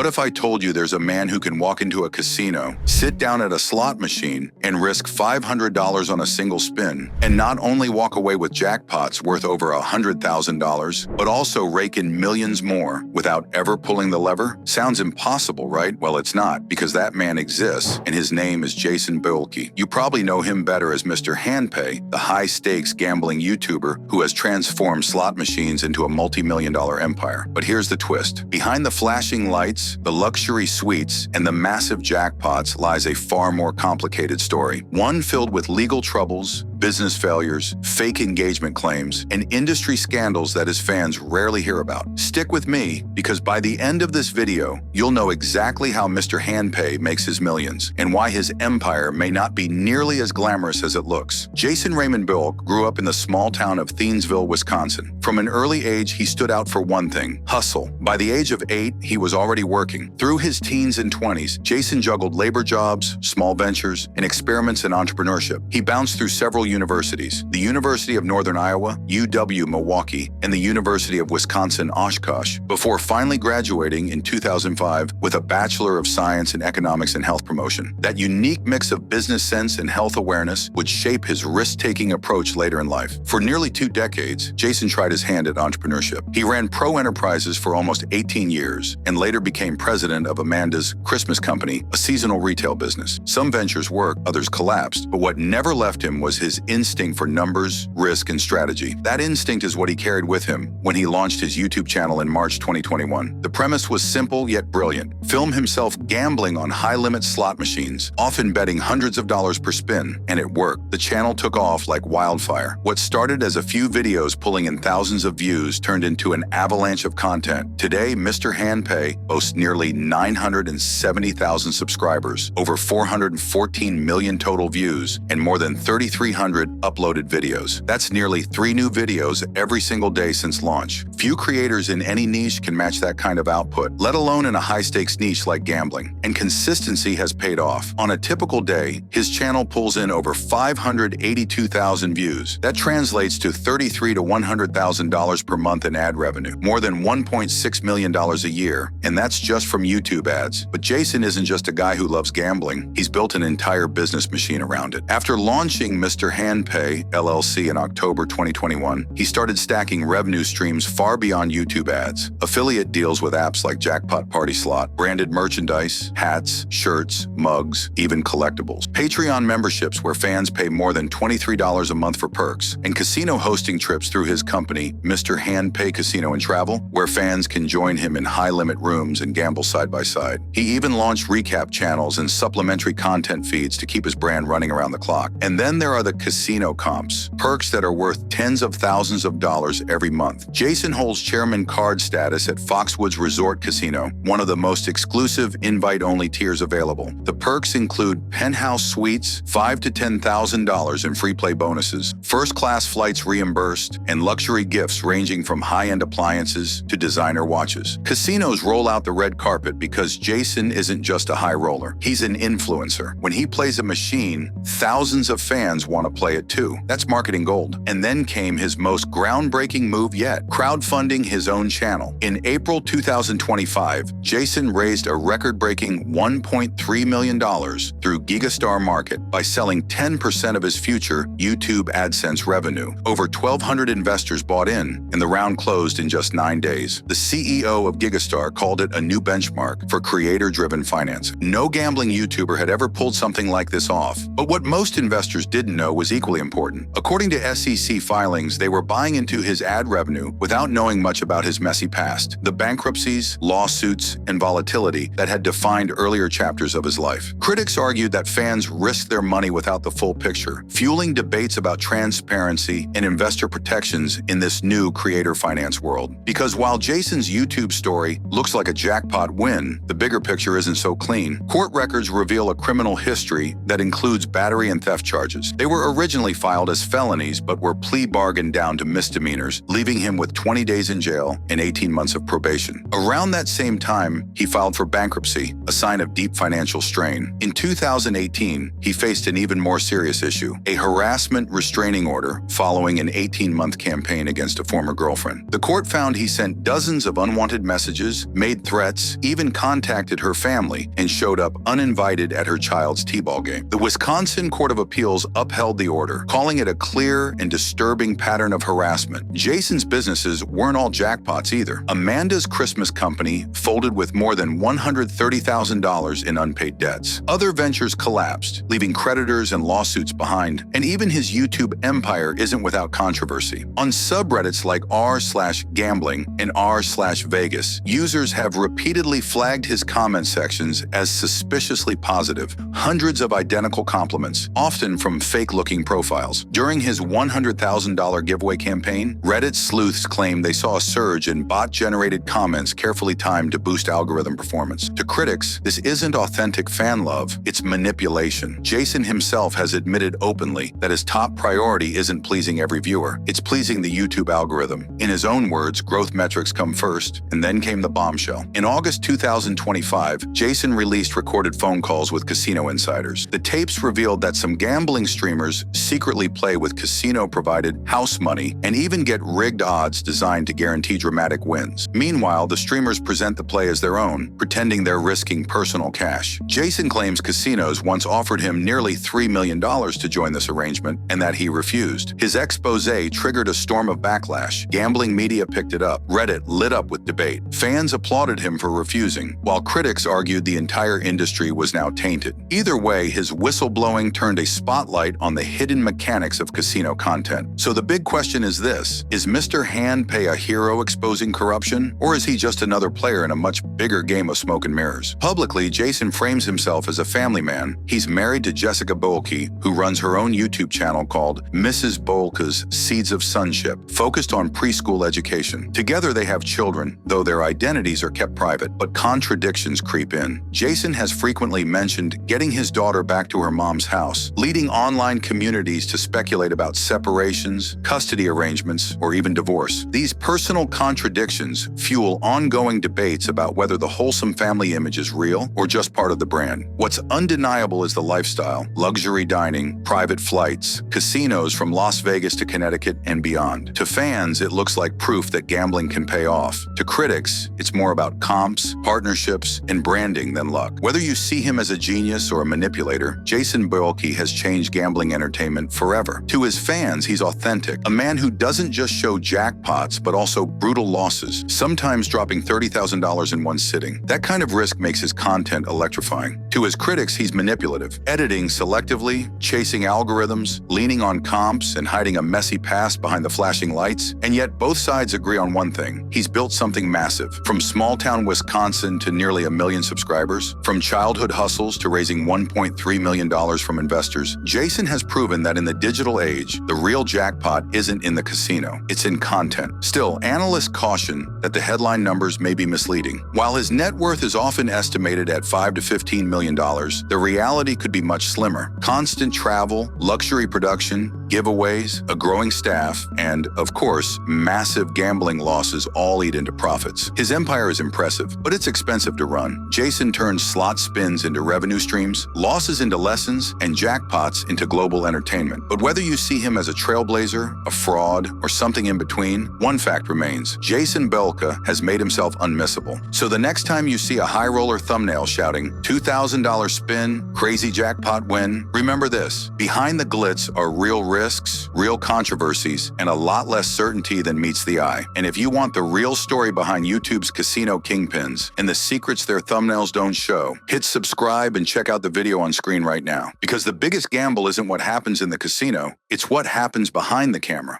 What if I told you there's a man who can walk into a casino, sit down at a slot machine, and risk $500 on a single spin, and not only walk away with jackpots worth over $100,000, but also rake in millions more without ever pulling the lever? Sounds impossible, right? Well, it's not, because that man exists, and his name is Jason Boelke. You probably know him better as Mr. Handpay, the high-stakes gambling YouTuber who has transformed slot machines into a multi-million-dollar empire. But here's the twist. Behind the flashing lights, the luxury suites, and the massive jackpots lies a far more complicated story. One filled with legal troubles, business failures, fake engagement claims, and industry scandals that his fans rarely hear about. Stick with me, because by the end of this video, you'll know exactly how Mr. Handpay makes his millions, and why his empire may not be nearly as glamorous as it looks. Jason Raymond Boelke grew up in the small town of Thiensville, Wisconsin. From an early age, he stood out for one thing: hustle. By the age of 8, he was already working. Through his teens and 20s, Jason juggled labor jobs, small ventures, and experiments in entrepreneurship. He bounced through several universities: the University of Northern Iowa, UW-Milwaukee, and the University of Wisconsin-Oshkosh, before finally graduating in 2005 with a Bachelor of Science in Economics and Health Promotion. That unique mix of business sense and health awareness would shape his risk-taking approach later in life. For nearly 2 decades, Jason tried his hand at entrepreneurship. He ran Pro Enterprises for almost 18 years and later became president of Amanda's Christmas Company, a seasonal retail business. Some ventures worked, others collapsed, but what never left him was his instinct for numbers, risk, and strategy. That instinct is what he carried with him when he launched his YouTube channel in March 2021. The premise was simple yet brilliant. Film himself gambling on high-limit slot machines, often betting hundreds of dollars per spin, and it worked. The channel took off like wildfire. What started as a few videos pulling in thousands of views turned into an avalanche of content. Today, Mr. Handpay boasts nearly 970,000 subscribers, over 414 million total views, and more than 3,300 uploaded videos. That's nearly 3 new videos every single day since launch. Few creators in any niche can match that kind of output, let alone in a high-stakes niche like gambling. And consistency has paid off. On a typical day, his channel pulls in over 582,000 views. That translates to $33,000 to $100,000 per month in ad revenue, more than $1.6 million a year, and that's just from YouTube ads. But Jason isn't just a guy who loves gambling. He's built an entire business machine around it. After launching Mr. Handpay LLC in October 2021, he started stacking revenue streams far beyond YouTube ads. Affiliate deals with apps like Jackpot Party Slot, branded merchandise, hats, shirts, mugs, even collectibles. Patreon memberships where fans pay more than $23 a month for perks, and casino hosting trips through his company, Mr. Handpay Casino and Travel, where fans can join him in high-limit rooms and gamble side by side. He even launched recap channels and supplementary content feeds to keep his brand running around the clock. And then there are the casino comps, perks that are worth tens of thousands of dollars every month. Jason holds chairman card status at Foxwoods Resort Casino, one of the most exclusive invite-only tiers available. The perks include penthouse suites, $5,000 to $10,000 in free play bonuses, first-class flights reimbursed, and luxury gifts ranging from high-end appliances to designer watches. Casinos roll out the red carpet because Jason isn't just a high roller. He's an influencer. When he plays a machine, thousands of fans want to play it too. That's marketing gold. And then came his most groundbreaking move yet, crowdfunding his own channel. In April 2025, Jason raised a record-breaking $1.3 million through Gigastar Market by selling 10% of his future YouTube AdSense revenue. Over 1,200 investors bought in, and the round closed in just 9 days. The CEO of Gigastar called it a new benchmark for creator-driven finance. No gambling YouTuber had ever pulled something like this off. But what most investors didn't know was equally important. According to SEC filings, they were buying into his ad revenue without knowing much about his messy past, the bankruptcies, lawsuits, and volatility that had defined earlier chapters of his life. Critics argued that fans risked their money without the full picture, fueling debates about transparency and investor protections in this new creator finance world. Because while Jason's YouTube story looks like a jackpot win, the bigger picture isn't so clean. Court records reveal a criminal history that includes battery and theft charges. They were originally filed as felonies, but were plea bargained down to misdemeanors, leaving him with 20 20 days in jail and 18 months of probation. Around that same time, he filed for bankruptcy, a sign of deep financial strain. In 2018, he faced an even more serious issue, a harassment restraining order following an 18-month campaign against a former girlfriend. The court found he sent dozens of unwanted messages, made threats, even contacted her family, and showed up uninvited at her child's t-ball game. The Wisconsin Court of Appeals upheld the order, calling it a clear and disturbing pattern of harassment. Jason's businesses weren't all jackpots either. Amanda's Christmas company folded with more than $130,000 in unpaid debts. Other ventures collapsed, leaving creditors and lawsuits behind, and even his YouTube empire isn't without controversy. On subreddits like r/gambling and r/Vegas, users have repeatedly flagged his comment sections as suspiciously positive. Hundreds of identical compliments, often from fake-looking profiles. During his $100,000 giveaway campaign, Reddit sleuths claimed they saw a surge in bot-generated comments carefully timed to boost algorithm performance. To critics, this isn't authentic fan love, it's manipulation. Jason himself has admitted openly that his top priority isn't pleasing every viewer, it's pleasing the YouTube algorithm. In his own words, growth metrics come first, and then came the bombshell. In August 2025, Jason released recorded phone calls with casino insiders. The tapes revealed that some gambling streamers secretly play with casino-provided house money and even get rigged odds designed to guarantee dramatic wins. Meanwhile, the streamers present the play as their own, pretending they're risking personal cash. Jason claims casinos once offered him nearly $3 million to join this arrangement and that he refused. His expose triggered a storm of backlash. Gambling media picked it up. Reddit lit up with debate. Fans applauded him for refusing, while critics argued the entire industry was now tainted. Either way, his whistleblowing turned a spotlight on the hidden mechanics of casino content. So the big question is this: is Mr. Handpay a hero exposing corruption, or is he just another player in a much bigger game of smoke and mirrors? Publicly, Jason frames himself as a family man. He's married to Jessica Boelke, who runs her own YouTube channel called Mrs. Boelke's Seeds of Sonship, focused on preschool education. Together they have children, though their identities are kept private, but contradictions creep in. Jason has frequently mentioned getting his daughter back to her mom's house, leading online communities to speculate about separations, custody arrangements, or even divorce. These personal contradictions fuel ongoing debates about whether the wholesome family image is real or just part of the brand. What's undeniable is the lifestyle: luxury dining, private flights, casinos from Las Vegas to Connecticut and beyond. To fans, it looks like proof that gambling can pay off. To critics, it's more about comps, partnerships, and branding than luck. Whether you see him as a genius or a manipulator, Jason Boelke has changed gambling entertainment forever. To his fans, he's authentic, a man who doesn't just show jackpots, but also brutal losses, sometimes dropping $30,000 in one sitting. That kind of risk makes his content electrifying. To his critics, he's manipulative, editing selectively, chasing algorithms, leaning on comps, and hiding a messy past behind the flashing lights. And yet both sides agree on one thing: he's built something massive. From small-town Wisconsin to nearly 1 million subscribers, from childhood hustles to raising $1.3 million from investors, Jason has proven that in the digital age, the real jackpot isn't in the casino, it's in content. Still, analysts caution that the headline numbers may be misleading. While his net worth is often estimated at $5 to $15 million, the reality could be much slimmer. Constant travel, luxury production, giveaways, a growing staff, and, of course, massive gambling losses all eat into profits. His empire is impressive, but it's expensive to run. Jason turns slot spins into revenue streams, losses into lessons, and jackpots into global entertainment. But whether you see him as a trailblazer, a fraud, or something in between, one fact remains: Jason Boelke has made himself unmissable. So the next time you see a high roller thumbnail shouting $2,000 spin, crazy jackpot win, remember this: behind the glitz are real risks, real controversies, and a lot less certainty than meets the eye. And if you want the real story behind YouTube's casino kingpins and the secrets their thumbnails don't show, hit subscribe and check out the video on screen right now. Because the biggest gamble isn't what happens in the casino, it's what happens behind the camera.